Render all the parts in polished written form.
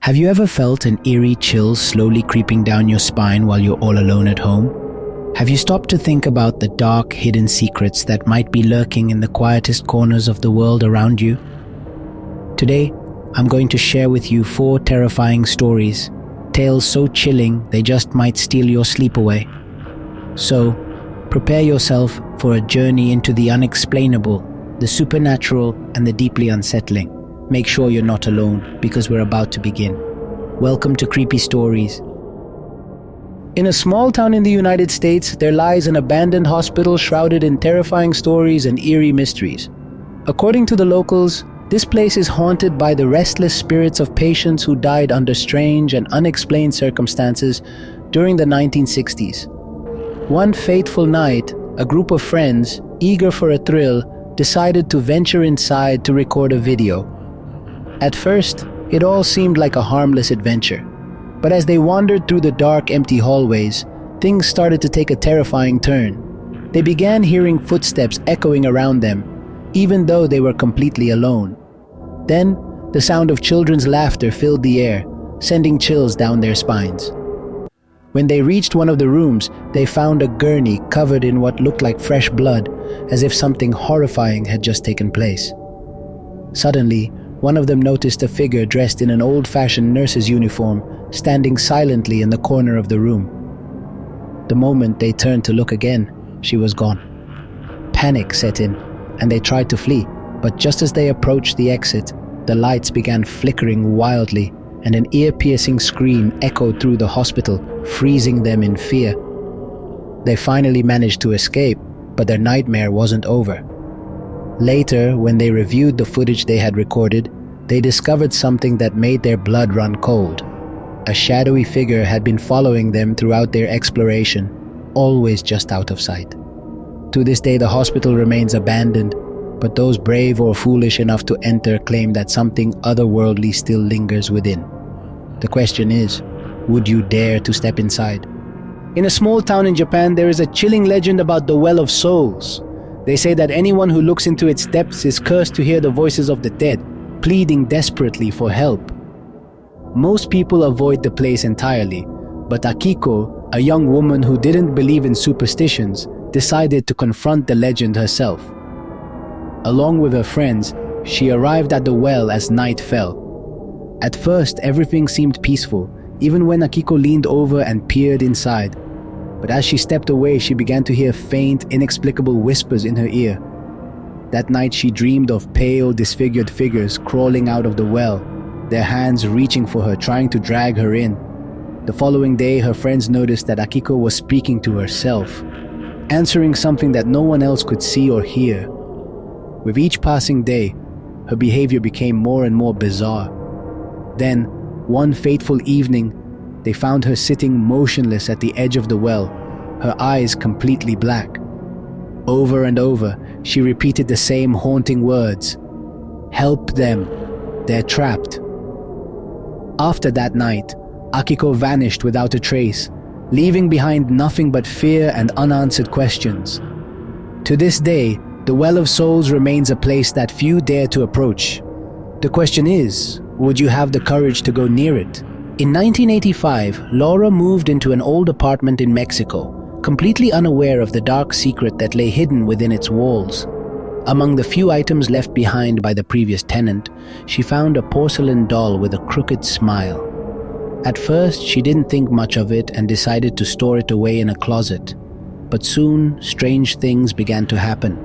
Have you ever felt an eerie chill slowly creeping down your spine while you're all alone at home? Have you stopped to think about the dark, hidden secrets that might be lurking in the quietest corners of the world around you? Today, I'm going to share with you 4 terrifying stories, tales so chilling they just might steal your sleep away. So, prepare yourself for a journey into the unexplainable, the supernatural, and the deeply unsettling. Make sure you're not alone, because we're about to begin. Welcome to Creepy Stories. In a small town in the United States, there lies an abandoned hospital shrouded in terrifying stories and eerie mysteries. According to the locals, this place is haunted by the restless spirits of patients who died under strange and unexplained circumstances during the 1960s. One fateful night, a group of friends, eager for a thrill, decided to venture inside to record a video. At first, it all seemed like a harmless adventure. But as they wandered through the dark, empty hallways, things started to take a terrifying turn. They began hearing footsteps echoing around them, even though they were completely alone. Then, the sound of children's laughter filled the air, sending chills down their spines. When they reached one of the rooms, they found a gurney covered in what looked like fresh blood, as if something horrifying had just taken place. Suddenly, one of them noticed a figure dressed in an old-fashioned nurse's uniform, standing silently in the corner of the room. The moment they turned to look again, she was gone. Panic set in, and they tried to flee, but just as they approached the exit, the lights began flickering wildly, and an ear-piercing scream echoed through the hospital, freezing them in fear. They finally managed to escape, but their nightmare wasn't over. Later, when they reviewed the footage they had recorded, they discovered something that made their blood run cold. A shadowy figure had been following them throughout their exploration, always just out of sight. To this day, the hospital remains abandoned, but those brave or foolish enough to enter claim that something otherworldly still lingers within. The question is, would you dare to step inside? In a small town in Japan, there is a chilling legend about the Well of Souls. They say that anyone who looks into its depths is cursed to hear the voices of the dead, pleading desperately for help. Most people avoid the place entirely, but Akiko, a young woman who didn't believe in superstitions, decided to confront the legend herself. Along with her friends, she arrived at the well as night fell. At first, everything seemed peaceful, even when Akiko leaned over and peered inside. But as she stepped away, she began to hear faint, inexplicable whispers in her ear. That night she dreamed of pale, disfigured figures crawling out of the well, their hands reaching for her, trying to drag her in. The following day, her friends noticed that Akiko was speaking to herself, answering something that no one else could see or hear. With each passing day, her behavior became more and more bizarre. Then, one fateful evening, they found her sitting motionless at the edge of the well, her eyes completely black. Over and over, she repeated the same haunting words. "Help them. They're trapped." After that night, Akiko vanished without a trace, leaving behind nothing but fear and unanswered questions. To this day, the Well of Souls remains a place that few dare to approach. The question is, would you have the courage to go near it? In 1985, Laura moved into an old apartment in Mexico, completely unaware of the dark secret that lay hidden within its walls. Among the few items left behind by the previous tenant, she found a porcelain doll with a crooked smile. At first, she didn't think much of it and decided to store it away in a closet. But soon, strange things began to happen.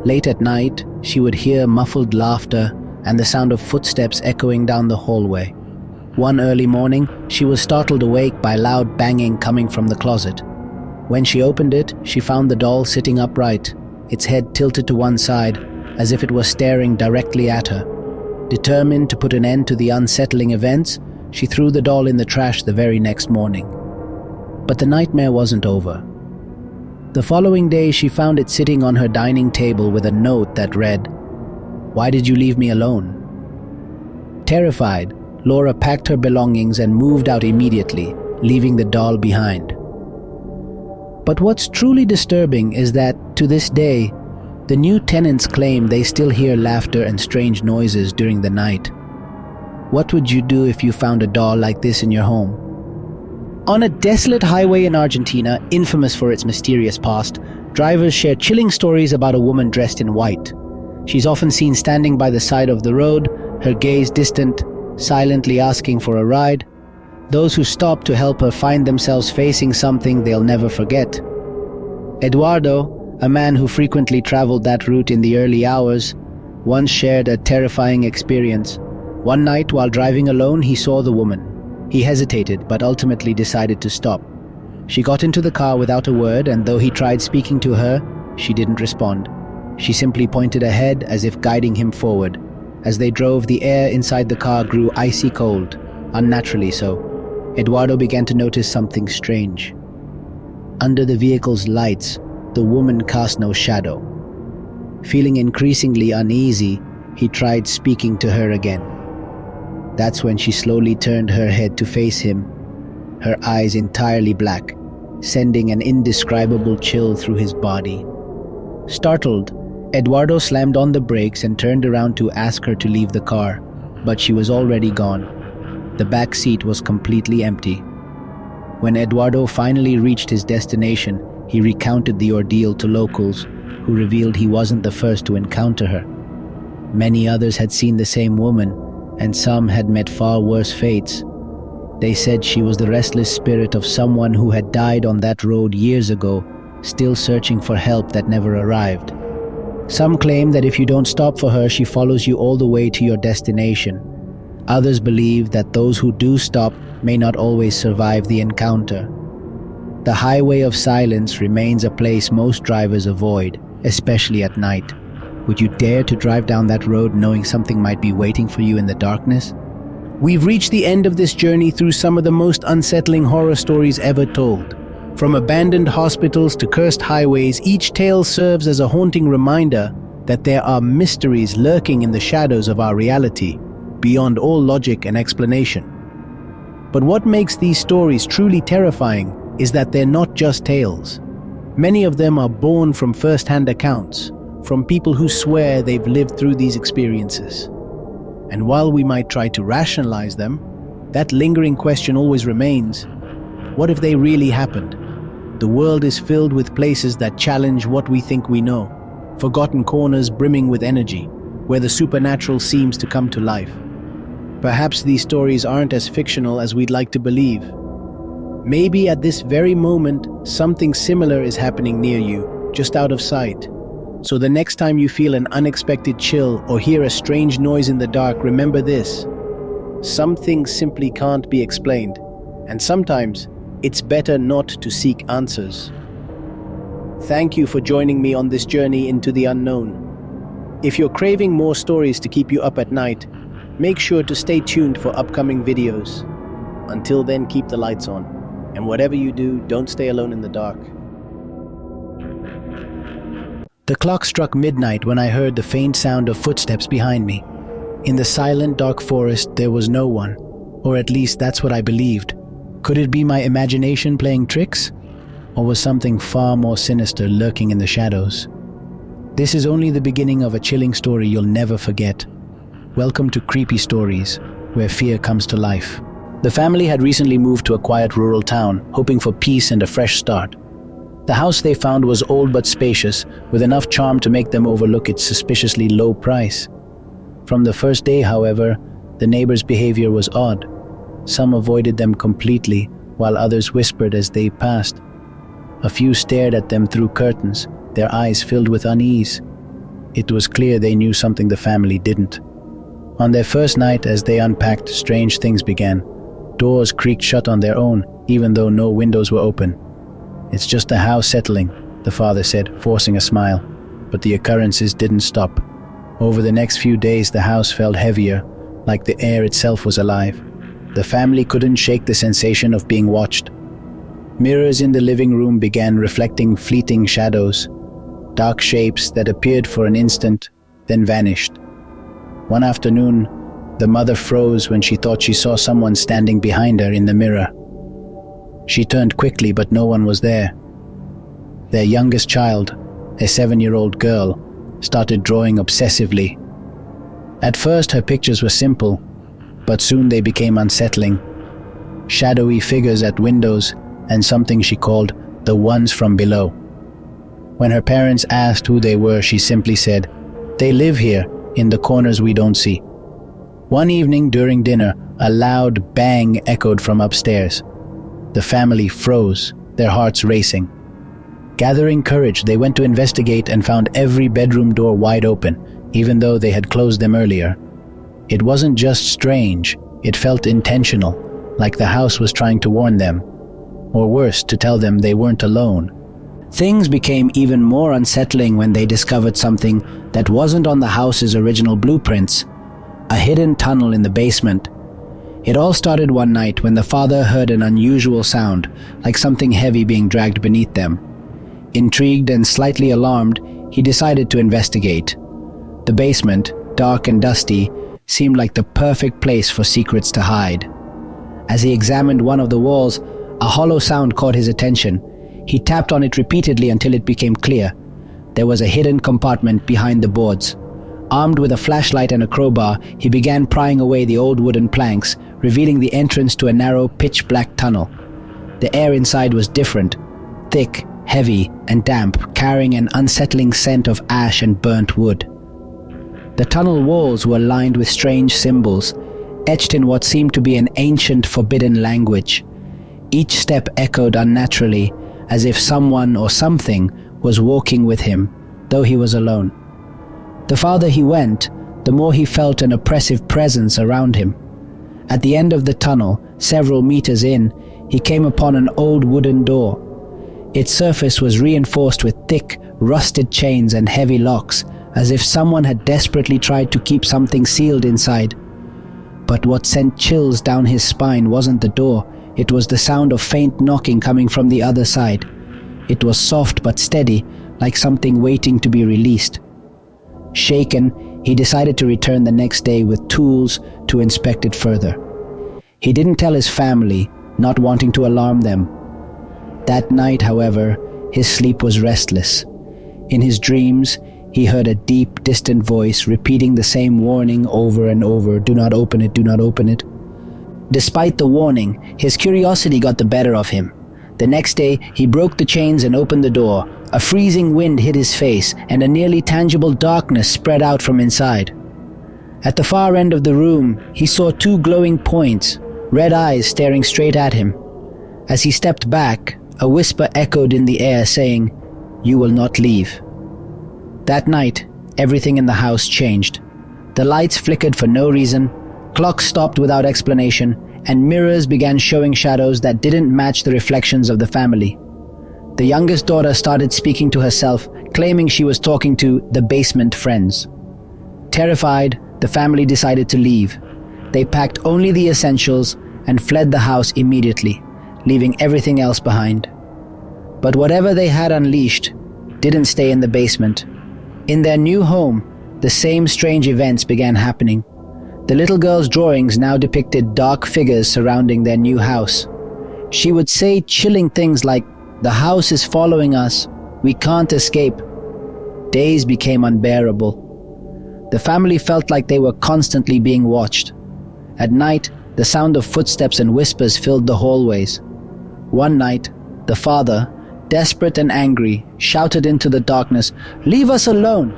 Late at night, she would hear muffled laughter and the sound of footsteps echoing down the hallway. One early morning, she was startled awake by loud banging coming from the closet. When she opened it, she found the doll sitting upright, its head tilted to one side, as if it was staring directly at her. Determined to put an end to the unsettling events, she threw the doll in the trash the very next morning. But the nightmare wasn't over. The following day, she found it sitting on her dining table with a note that read, "Why did you leave me alone?" Terrified, Laura packed her belongings and moved out immediately, leaving the doll behind. But what's truly disturbing is that, to this day, the new tenants claim they still hear laughter and strange noises during the night. What would you do if you found a doll like this in your home? On a desolate highway in Argentina, infamous for its mysterious past, drivers share chilling stories about a woman dressed in white. She's often seen standing by the side of the road, her gaze distant, silently asking for a ride. Those who stop to help her find themselves facing something they'll never forget. Eduardo, a man who frequently traveled that route in the early hours, once shared a terrifying experience. One night, while driving alone, he saw the woman. He hesitated, but ultimately decided to stop. She got into the car without a word, and though he tried speaking to her, she didn't respond. She simply pointed ahead as if guiding him forward. As they drove, the air inside the car grew icy cold, unnaturally so. Eduardo began to notice something strange. Under the vehicle's lights, the woman cast no shadow. Feeling increasingly uneasy, he tried speaking to her again. That's when she slowly turned her head to face him, her eyes entirely black, sending an indescribable chill through his body. Startled, Eduardo slammed on the brakes and turned around to ask her to leave the car, but she was already gone. The back seat was completely empty. When Eduardo finally reached his destination, he recounted the ordeal to locals, who revealed he wasn't the first to encounter her. Many others had seen the same woman, and some had met far worse fates. They said she was the restless spirit of someone who had died on that road years ago, still searching for help that never arrived. Some claim that if you don't stop for her, she follows you all the way to your destination. Others believe that those who do stop may not always survive the encounter. The highway of silence remains a place most drivers avoid, especially at night. Would you dare to drive down that road knowing something might be waiting for you in the darkness? We've reached the end of this journey through some of the most unsettling horror stories ever told. From abandoned hospitals to cursed highways, each tale serves as a haunting reminder that there are mysteries lurking in the shadows of our reality, beyond all logic and explanation. But what makes these stories truly terrifying is that they're not just tales. Many of them are born from first-hand accounts, from people who swear they've lived through these experiences. And while we might try to rationalize them, that lingering question always remains: what if they really happened? The world is filled with places that challenge what we think we know, forgotten corners brimming with energy, where the supernatural seems to come to life. Perhaps these stories aren't as fictional as we'd like to believe. Maybe at this very moment, something similar is happening near you, just out of sight. So the next time you feel an unexpected chill or hear a strange noise in the dark, remember this: some things simply can't be explained, and sometimes it's better not to seek answers. Thank you for joining me on this journey into the unknown. If you're craving more stories to keep you up at night, make sure to stay tuned for upcoming videos. Until then, keep the lights on, and whatever you do, don't stay alone in the dark. The clock struck midnight when I heard the faint sound of footsteps behind me. In the silent, dark forest, there was no one, or at least that's what I believed. Could it be my imagination playing tricks? Or was something far more sinister lurking in the shadows? This is only the beginning of a chilling story you'll never forget. Welcome to Creepy Stories, where fear comes to life. The family had recently moved to a quiet rural town, hoping for peace and a fresh start. The house they found was old but spacious, with enough charm to make them overlook its suspiciously low price. From the first day, however, the neighbors' behavior was odd. Some avoided them completely, while others whispered as they passed. A few stared at them through curtains, their eyes filled with unease. It was clear they knew something the family didn't. On their first night, as they unpacked, strange things began. Doors creaked shut on their own, even though no windows were open. "It's just the house settling," the father said, forcing a smile. But the occurrences didn't stop. Over the next few days, the house felt heavier, like the air itself was alive. The family couldn't shake the sensation of being watched. Mirrors in the living room began reflecting fleeting shadows, dark shapes that appeared for an instant, then vanished. One afternoon, the mother froze when she thought she saw someone standing behind her in the mirror. She turned quickly, but no one was there. Their youngest child, a 7-year-old girl, started drawing obsessively. At first, her pictures were simple: but soon they became unsettling. Shadowy figures at windows and something she called the ones from below. When her parents asked who they were, she simply said, "They live here, in the corners we don't see." One evening during dinner, a loud bang echoed from upstairs. The family froze, their hearts racing. Gathering courage, they went to investigate and found every bedroom door wide open, even though they had closed them earlier. It wasn't just strange, it felt intentional, like the house was trying to warn them, or worse, to tell them they weren't alone. Things became even more unsettling when they discovered something that wasn't on the house's original blueprints: a hidden tunnel in the basement. It all started one night when the father heard an unusual sound, like something heavy being dragged beneath them. Intrigued and slightly alarmed, he decided to investigate. The basement, dark and dusty, seemed like the perfect place for secrets to hide. As he examined one of the walls, a hollow sound caught his attention. He tapped on it repeatedly until it became clear. There was a hidden compartment behind the boards. Armed with a flashlight and a crowbar, he began prying away the old wooden planks, revealing the entrance to a narrow, pitch-black tunnel. The air inside was different, thick, heavy, and damp, carrying an unsettling scent of ash and burnt wood. The tunnel walls were lined with strange symbols, etched in what seemed to be an ancient, forbidden language. Each step echoed unnaturally, as if someone or something was walking with him, though he was alone. The farther he went, the more he felt an oppressive presence around him. At the end of the tunnel, several meters in, he came upon an old wooden door. Its surface was reinforced with thick, rusted chains and heavy locks, as if someone had desperately tried to keep something sealed inside. But what sent chills down his spine wasn't the door, it was the sound of faint knocking coming from the other side. It was soft but steady, like something waiting to be released. Shaken, he decided to return the next day with tools to inspect it further. He didn't tell his family, not wanting to alarm them. That night, however, his sleep was restless. In his dreams, he heard a deep, distant voice repeating the same warning over and over, "Do not open it, do not open it." Despite the warning, his curiosity got the better of him. The next day, he broke the chains and opened the door. A freezing wind hit his face, and a nearly tangible darkness spread out from inside. At the far end of the room, he saw two glowing points, red eyes staring straight at him. As he stepped back, a whisper echoed in the air saying, "You will not leave." That night, everything in the house changed. The lights flickered for no reason, clocks stopped without explanation, and mirrors began showing shadows that didn't match the reflections of the family. The youngest daughter started speaking to herself, claiming she was talking to the basement friends. Terrified, the family decided to leave. They packed only the essentials and fled the house immediately, leaving everything else behind. But whatever they had unleashed didn't stay in the basement. In their new home, the same strange events began happening. The little girl's drawings now depicted dark figures surrounding their new house. She would say chilling things like, "The house is following us. We can't escape." Days became unbearable. The family felt like they were constantly being watched. At night, the sound of footsteps and whispers filled the hallways. One night, the father, desperate and angry, shouted into the darkness, "Leave us alone!"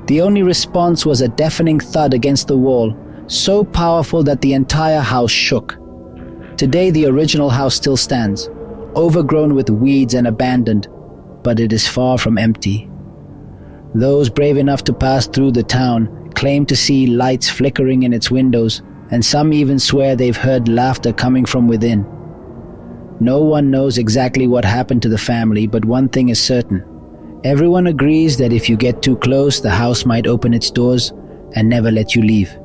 The only response was a deafening thud against the wall, so powerful that the entire house shook. Today, the original house still stands, overgrown with weeds and abandoned, but it is far from empty. Those brave enough to pass through the town claim to see lights flickering in its windows, and some even swear they've heard laughter coming from within. No one knows exactly what happened to the family, but one thing is certain. Everyone agrees that if you get too close, the house might open its doors and never let you leave.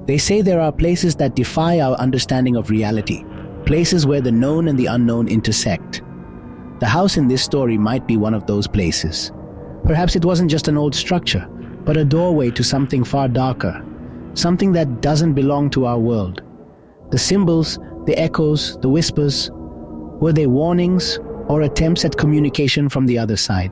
They say there are places that defy our understanding of reality, places where the known and the unknown intersect. The house in this story might be one of those places. Perhaps it wasn't just an old structure, but a doorway to something far darker, something that doesn't belong to our world. The symbols, the echoes, the whispers, were they warnings or attempts at communication from the other side?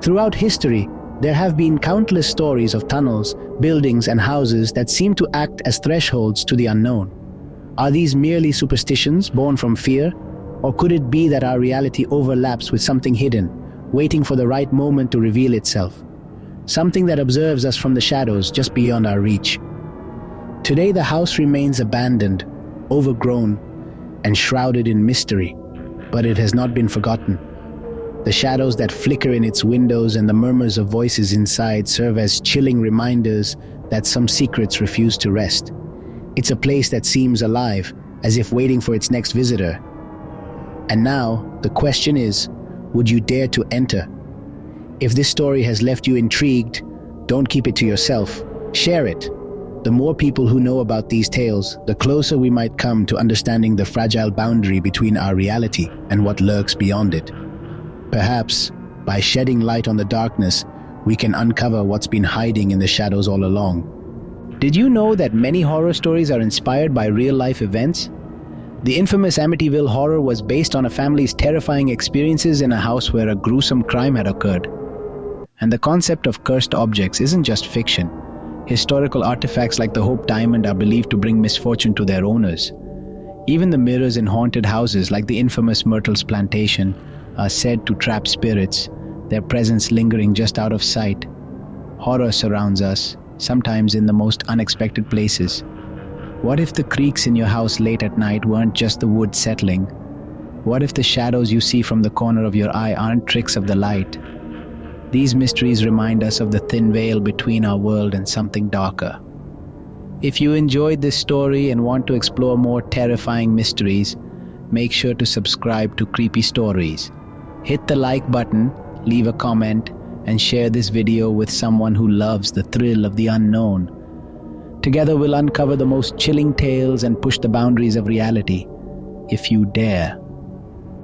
Throughout history, There have been countless stories of tunnels, buildings, and houses that seem to act as thresholds to the unknown. Are these merely superstitions born from fear? Or could it be that our reality overlaps with something hidden, waiting for the right moment to reveal itself? Something that observes us from the shadows just beyond our reach. Today the house remains abandoned, overgrown, and shrouded in mystery, but it has not been forgotten. The shadows that flicker in its windows and the murmurs of voices inside serve as chilling reminders that some secrets refuse to rest. It's a place that seems alive, as if waiting for its next visitor. And now, the question is, would you dare to enter? If this story has left you intrigued, don't keep it to yourself. Share it. The more people who know about these tales, the closer we might come to understanding the fragile boundary between our reality and what lurks beyond it. Perhaps, by shedding light on the darkness, we can uncover what's been hiding in the shadows all along. Did you know that many horror stories are inspired by real-life events? The infamous Amityville Horror was based on a family's terrifying experiences in a house where a gruesome crime had occurred. And the concept of cursed objects isn't just fiction. Historical artifacts like the Hope Diamond are believed to bring misfortune to their owners. Even the mirrors in haunted houses like the infamous Myrtle's Plantation are said to trap spirits, their presence lingering just out of sight. Horror surrounds us, sometimes in the most unexpected places. What if the creaks in your house late at night weren't just the wood settling? What if the shadows you see from the corner of your eye aren't tricks of the light? These mysteries remind us of the thin veil between our world and something darker. If you enjoyed this story and want to explore more terrifying mysteries, make sure to subscribe to Creepy Stories. Hit the like button, leave a comment, and share this video with someone who loves the thrill of the unknown. Together we'll uncover the most chilling tales and push the boundaries of reality, if you dare.